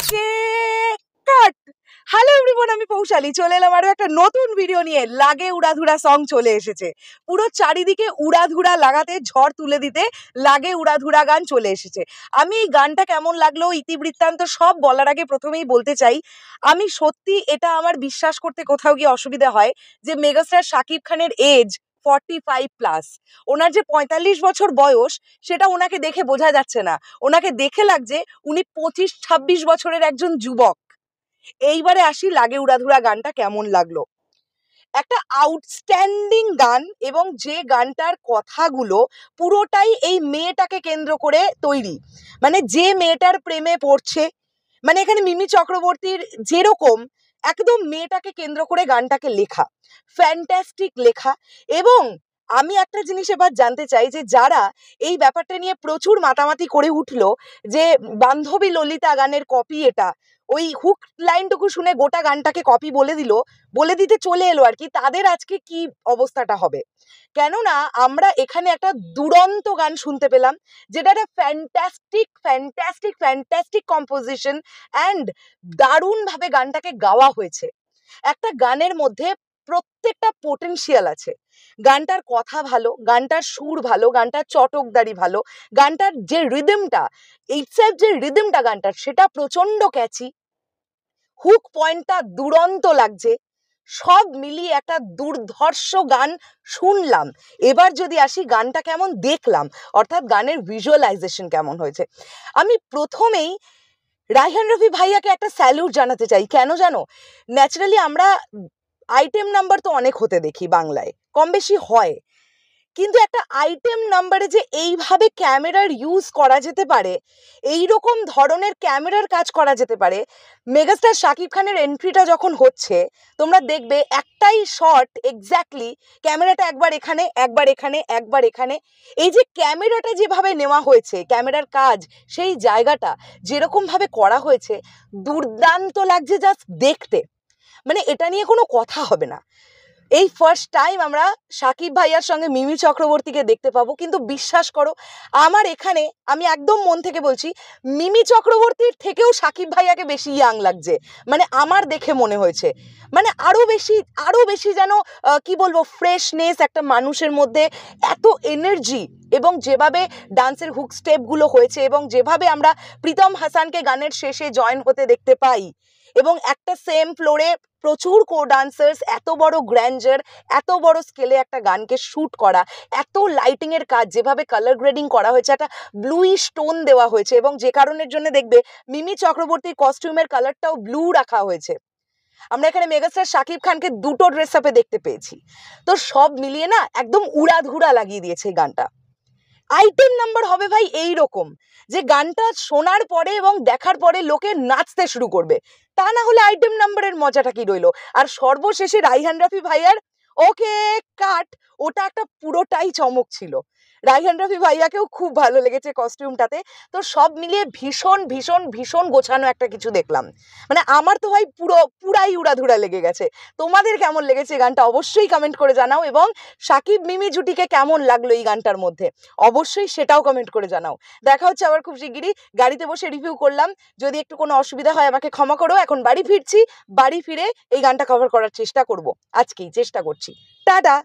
ওকে কাট। Hello everyone, আমি পৌশালী চলে এলাম আরো একটা নতুন ভিডিও নিয়ে। লাগে উড়াধুরা সং চলে এসেছে, পুরো চারিদিকে উড়াধুরা লাগাতে, ঝড় তুলে দিতে লাগে উড়াধুরা গান চলে এসেছে। আমি এই গানটা কেমন লাগলো, ইতিবৃত্তান্ত সব বলার আগে প্রথমেই বলতে চাই, আমি সত্যি এটা আমার বিশ্বাস করতে কোথাও গিয়ে অসুবিধা হয় যে মেগাস্টার শাকিব খানের এজ 45+। ওনার যে 45 বছর বয়স সেটা ওনাকে দেখে বোঝা যাচ্ছে না, ওনাকে দেখে লাগছে উনি 25-26 বছরের একজন যুবক। এইবারে আসি লাগে উড়াধুরা গানটা কেমন লাগলো। একটা আউটস্ট্যান্ডিং গান, এবং যে গানটার কথাগুলো পুরোটাই এই মেয়েটাকে কেন্দ্র করে তৈরি। মানে যে মেয়েটার প্রেমে পড়ছে, মানে এখানে মিমি চক্রবর্তীর যেরকম একদম মেয়েটাকে কেন্দ্র করে গানটাকে লেখা, ফ্যান্টাস্টিক লেখা। এবং আমি একটা জিনিস এবার জানতে চাই যে যারা এই ব্যাপারটা নিয়ে প্রচুর মাতামাতি করে উঠলো যে বান্ধবী ললিতা গানের কপি এটা, ওই হুক লাইনটুকু শুনে গোটা গানটাকে কপি বলে দিতে চলে এলো আর কি, তাদের আজকে কি অবস্থাটা হবে। কেননা আমরা এখানে একটা দুরন্ত গান শুনতে পেলাম, যেটা একটা ফ্যান্টাস্টিক কম্পোজিশন অ্যান্ড দারুণ ভাবে গানটাকে গাওয়া হয়েছে। একটা গানের মধ্যে প্রত্যেকটা পোটেনশিয়াল আছে। গানটার কথা ভালো, গানটার সুর ভালো, গানটার চটকদারি ভালো, গানটার যে রিদমটা, এইটসেলফ যে রিদমটা গানটার সেটা প্রচন্ড ক্যাচি, হুক পয়েন্টটা দুরন্ত লাগছে। সব মিলিয়ে একটা দুর্ধর্ষ গান শুনলাম। এবার যদি আসি গানটা কেমন দেখলাম, অর্থাৎ গানের ভিজুয়ালাইজেশন কেমন হয়েছে। আমি প্রথমেই রায়হান রফি ভাইয়াকে একটা স্যালুট জানাতে চাই। কেন জানো, ন্যাচারালি আমরা আইটেম নাম্বার তো অনেক হতে দেখি, বাংলায় কম বেশি হয়, কিন্তু একটা আইটেম নাম্বারে যে এইভাবে ক্যামেরার ইউজ করা যেতে পারে, এই রকম ধরনের ক্যামেরার কাজ করা যেতে পারে। মেগাস্টার শাকিব খানের এন্ট্রিটা যখন হচ্ছে, তোমরা দেখবে একটাই শট এক্স্যাক্টলি, ক্যামেরাটা একবার এখানে একবার এখানে একবার এখানে, এই যে ক্যামেরাটা যেভাবে নেওয়া হয়েছে, ক্যামেরার কাজ, সেই জায়গাটা যেরকম ভাবে করা হয়েছে, দুর্দান্ত লাগছে জাস্ট দেখতে। মানে এটা নিয়ে কোনো কথা হবে না। এই ফার্স্ট টাইম আমরা শাকিব ভাইয়ার সঙ্গে মিমি চক্রবর্তীকে দেখতে পাবো, কিন্তু বিশ্বাস করো আমার এখানে, আমি একদম মন থেকে বলছি, মিমি চক্রবর্তীর থেকেও শাকিব ভাইয়াকে বেশি ইয়াং লাগছে। মানে আমার দেখে মনে হয়েছে, মানে আরো বেশি যেন কি বলবো, ফ্রেশনেস একটা মানুষের মধ্যে, এত এনার্জি, এবং যেভাবে ডান্সের হুক স্টেপগুলো হয়েছে, এবং যেভাবে আমরা প্রীতম হাসানকে গানের শেষে জয়েন হতে দেখতে পাই, এবং একটা সেম ফ্লোরে প্রচুর কো ডান্সার্স, এত বড় গ্র্যান্ডার, এত বড় স্কেলে একটা গানকে শুট করা, এত লাইটিং এর কাজ, যেভাবে কালার গ্রেডিং করা হয়েছে, একটা ব্লুইশ টোন দেওয়া হয়েছে, এবং যে কারণের জন্য দেখবে মিমি চক্রবর্তীর কস্টিউমের কালারটাও ব্লু রাখা হয়েছে। আমরা এখানে মেগাস্টার শাকিব খানকে দুটো ড্রেস আপে দেখতে পেয়েছি। তো সব মিলিয়ে না একদম উড়াধুরা লাগিয়ে দিয়েছে এই গানটা। আইটেম নাম্বার হবে ভাই এই রকম, যে গানটা শোনার পরে এবং দেখার পরে লোকে নাচতে শুরু করবে, তা না হলে আইটেম নাম্বারের মজাটা কি রইলো। আর সর্বশেষে রায়হান রফি ভাইয়ার ওকে কাট, ওটা একটা পুরোটাই চমক ছিল। রায়হান রফি ভাইয়াকেও খুব ভালো লেগেছে কস্টিউমটাতে। তো সব মিলিয়ে ভীষণ ভীষণ ভীষণ গোছানো একটা কিছু দেখলাম। মানে আমার তো ভাই পুরাই উড়াধুরা লেগে গেছে। তোমাদের কেমন লেগেছে গানটা অবশ্যই কমেন্ট করে জানাও, এবং শাকিব মিমি জুটিকে কেমন লাগলো এই গানটার মধ্যে অবশ্যই সেটাও কমেন্ট করে জানাও। দেখা হচ্ছে আবার খুব শিগগিরই। গাড়িতে বসে রিভিউ করলাম, যদি একটু কোনো অসুবিধা হয় আমাকে ক্ষমা করো। এখন বাড়ি ফিরছি, বাড়ি ফিরে এই গানটা কভার করার চেষ্টা করব, আজকেই চেষ্টা করছি। টাটা।